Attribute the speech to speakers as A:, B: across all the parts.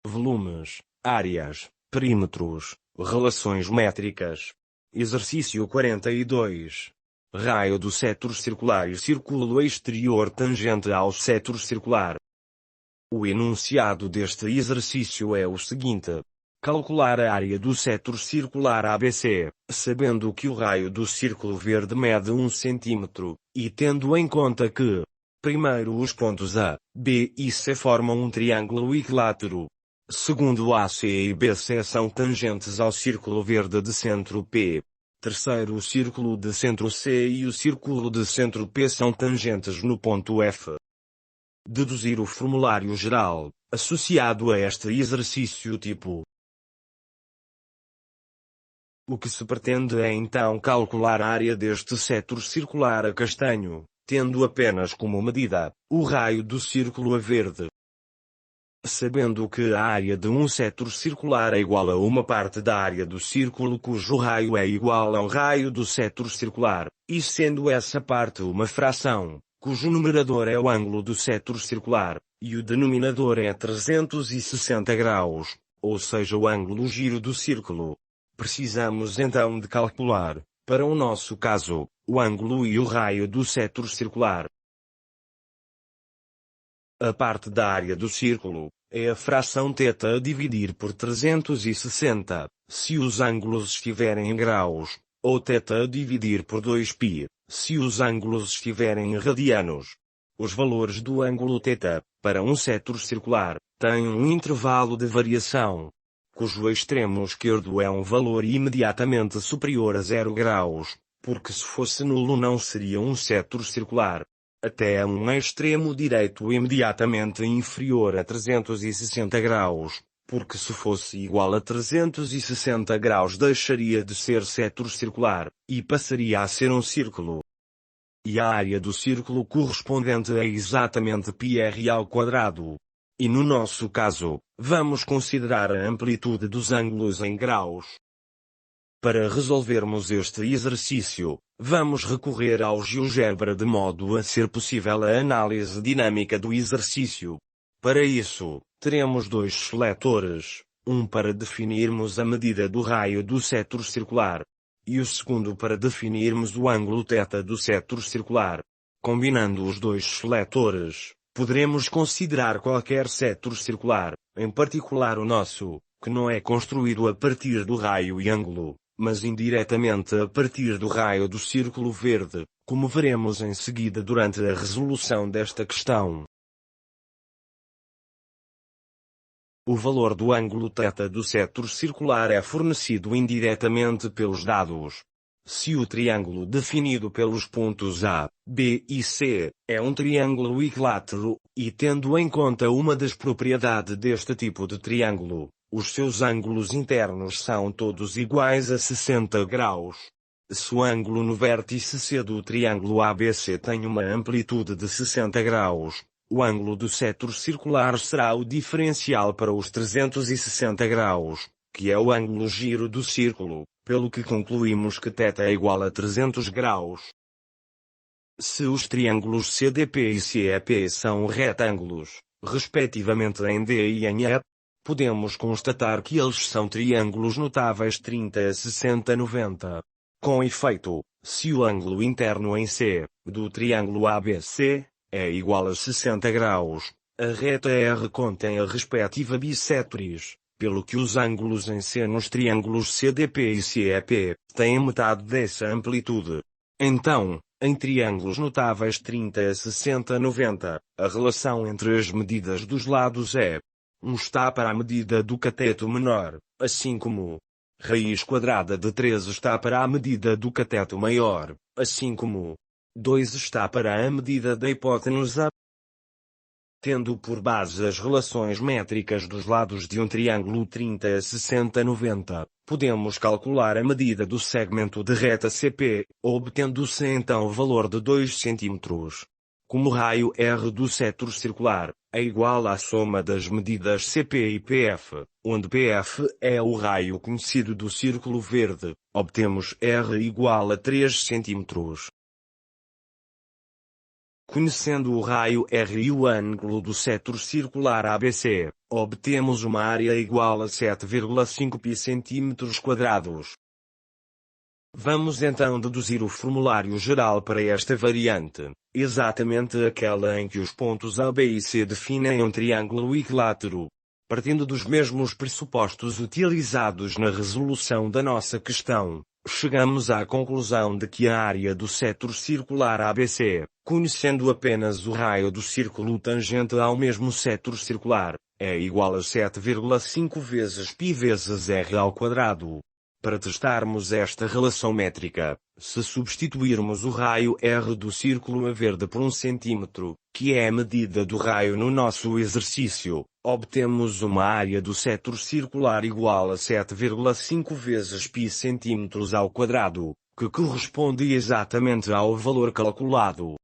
A: volumes, áreas, perímetros, relações métricas. Exercício 42. Raio do setor circular e círculo exterior tangente ao setor circular. O enunciado deste exercício é o seguinte. Calcular a área do setor circular ABC, sabendo que o raio do círculo verde mede 1 cm, e tendo em conta que, primeiro, os pontos A, B e C formam um triângulo equilátero. Segundo, AC e BC são tangentes ao círculo verde de centro P. Terceiro, o círculo de centro C e o círculo de centro P são tangentes no ponto F. Deduzir o formulário geral, associado a este exercício tipo. O que se pretende é então calcular a área deste setor circular a castanho, tendo apenas como medida, o raio do círculo a verde. Sabendo que a área de um setor circular é igual a uma parte da área do círculo cujo raio é igual ao raio do setor circular, e sendo essa parte uma fração, cujo numerador é o ângulo do setor circular, e o denominador é 360 graus, ou seja o ângulo giro do círculo. Precisamos então de calcular, para o nosso caso, o ângulo e o raio do setor circular. A parte da área do círculo é a fração θ a dividir por 360, se os ângulos estiverem em graus, ou θ a dividir por 2π, se os ângulos estiverem em radianos. Os valores do ângulo θ, para um setor circular, têm um intervalo de variação, cujo extremo esquerdo é um valor imediatamente superior a 0 graus, porque se fosse nulo não seria um setor circular, até a um extremo direito imediatamente inferior a 360 graus, porque se fosse igual a 360 graus deixaria de ser setor circular, e passaria a ser um círculo. E a área do círculo correspondente é exatamente πr ao quadrado. E no nosso caso, vamos considerar a amplitude dos ângulos em graus. Para resolvermos este exercício, vamos recorrer ao GeoGebra de modo a ser possível a análise dinâmica do exercício. Para isso, teremos dois seletores, um para definirmos a medida do raio do setor circular, e o segundo para definirmos o ângulo θ do setor circular. Combinando os dois seletores, poderemos considerar qualquer setor circular, em particular o nosso, que não é construído a partir do raio e ângulo, mas indiretamente a partir do raio do círculo verde, como veremos em seguida durante a resolução desta questão. O valor do ângulo θ do setor circular é fornecido indiretamente pelos dados. Se o triângulo definido pelos pontos A, B e C é um triângulo equilátero, e tendo em conta uma das propriedades deste tipo de triângulo, os seus ângulos internos são todos iguais a 60 graus. Se o ângulo no vértice C do triângulo ABC tem uma amplitude de 60 graus, o ângulo do setor circular será o diferencial para os 360 graus, que é o ângulo giro do círculo, pelo que concluímos que θ é igual a 300 graus. Se os triângulos CDP e CEP são retângulos, respectivamente em D e em E, podemos constatar que eles são triângulos notáveis 30, 60, 90. Com efeito, se o ângulo interno em C, do triângulo ABC, é igual a 60 graus, a reta R contém a respectiva bissetriz, pelo que os ângulos em C nos triângulos CDP e CEP têm metade dessa amplitude. Então, em triângulos notáveis 30, 60, 90, a relação entre as medidas dos lados é 1 está para a medida do cateto menor, assim como raiz quadrada de 3 está para a medida do cateto maior, assim como 2 está para a medida da hipotenusa. Tendo por base as relações métricas dos lados de um triângulo 30, 60, 90, podemos calcular a medida do segmento de reta CP, obtendo-se então o valor de 2 cm. Como raio R do setor circular é igual à soma das medidas CP e PF, onde PF é o raio conhecido do círculo verde, obtemos R igual a 3 cm. Conhecendo o raio R e o ângulo do setor circular ABC, obtemos uma área igual a 7,5 π/cm². Vamos então deduzir o formulário geral para esta variante, exatamente aquela em que os pontos A, B e C definem um triângulo equilátero. Partindo dos mesmos pressupostos utilizados na resolução da nossa questão, chegamos à conclusão de que a área do setor circular ABC, conhecendo apenas o raio do círculo tangente ao mesmo setor circular, é igual a 7,5 vezes π vezes r². Para testarmos esta relação métrica, se substituirmos o raio R do círculo A verde por 1 cm, que é a medida do raio no nosso exercício, obtemos uma área do setor circular igual a 7,5 vezes π/cm², que corresponde exatamente ao valor calculado.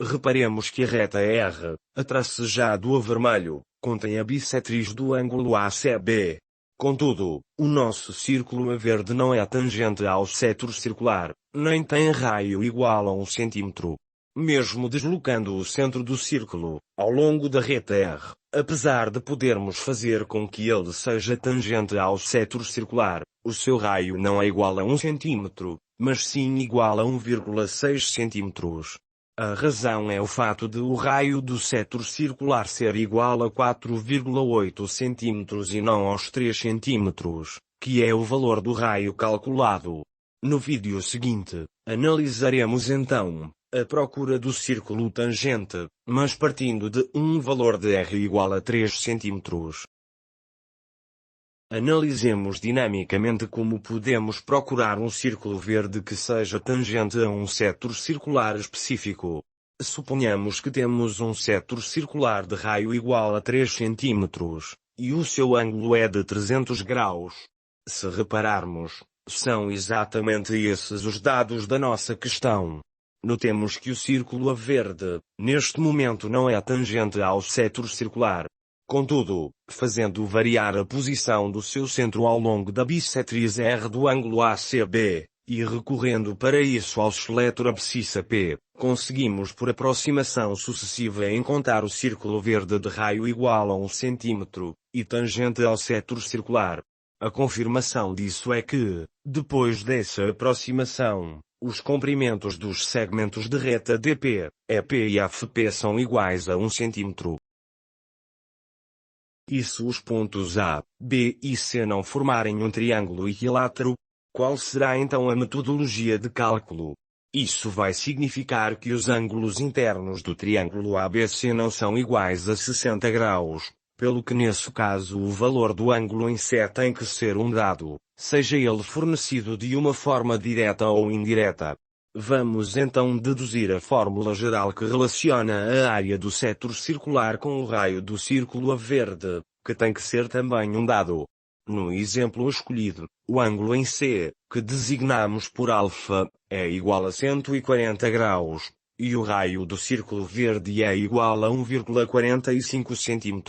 A: Reparemos que a reta R, a tracejado a vermelho, contém a bissetriz do ângulo ACB. Contudo, o nosso círculo A verde não é tangente ao setor circular, nem tem raio igual a 1 cm. Mesmo deslocando o centro do círculo, ao longo da reta R, apesar de podermos fazer com que ele seja tangente ao setor circular, o seu raio não é igual a 1 cm, mas sim igual a 1,6 cm. A razão é o fato de o raio do setor circular ser igual a 4,8 cm e não aos 3 cm, que é o valor do raio calculado. No vídeo seguinte, analisaremos então a procura do círculo tangente, mas partindo de um valor de r igual a 3 cm. Analisemos dinamicamente como podemos procurar um círculo verde que seja tangente a um setor circular específico. Suponhamos que temos um setor circular de raio igual a 3 cm, e o seu ângulo é de 300 graus. Se repararmos, são exatamente esses os dados da nossa questão. Notemos que o círculo A verde, neste momento não é tangente ao setor circular. Contudo, fazendo variar a posição do seu centro ao longo da bissetriz R do ângulo ACB, e recorrendo para isso ao seletor abscissa P, conseguimos por aproximação sucessiva encontrar o círculo verde de raio igual a 1 cm, e tangente ao setor circular. A confirmação disso é que, depois dessa aproximação, os comprimentos dos segmentos de reta DP, EP e FP são iguais a 1 cm. E se os pontos A, B e C não formarem um triângulo equilátero, qual será então a metodologia de cálculo? Isso vai significar que os ângulos internos do triângulo ABC não são iguais a 60 graus, pelo que nesse caso o valor do ângulo em C tem que ser um dado, seja ele fornecido de uma forma direta ou indireta. Vamos então deduzir a fórmula geral que relaciona a área do setor circular com o raio do círculo A verde, que tem que ser também um dado. No exemplo escolhido, o ângulo em C, que designamos por alfa, é igual a 140 graus, e o raio do círculo verde é igual a 1,45 cm.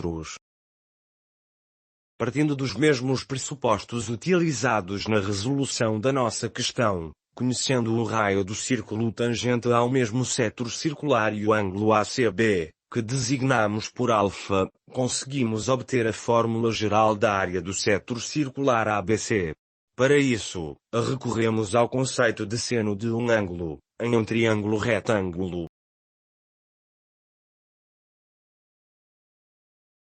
A: Partindo dos mesmos pressupostos utilizados na resolução da nossa questão, conhecendo o raio do círculo tangente ao mesmo setor circular e o ângulo ACB, que designamos por alfa, conseguimos obter a fórmula geral da área do setor circular ABC. Para isso, recorremos ao conceito de seno de um ângulo, em um triângulo retângulo.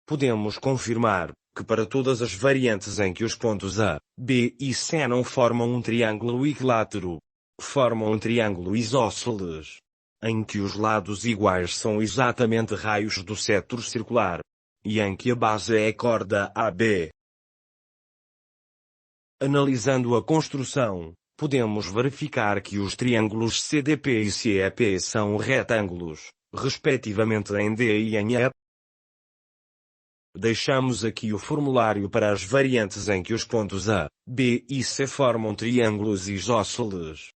A: Podemos confirmar que para todas as variantes em que os pontos A, B e C não formam um triângulo equilátero, formam um triângulo isósceles, em que os lados iguais são exatamente raios do setor circular, e em que a base é a corda AB. Analisando a construção, podemos verificar que os triângulos CDP e CEP são retângulos, respectivamente em D e em E. Deixamos aqui o formulário para as variantes em que os pontos A, B e C formam triângulos isósceles.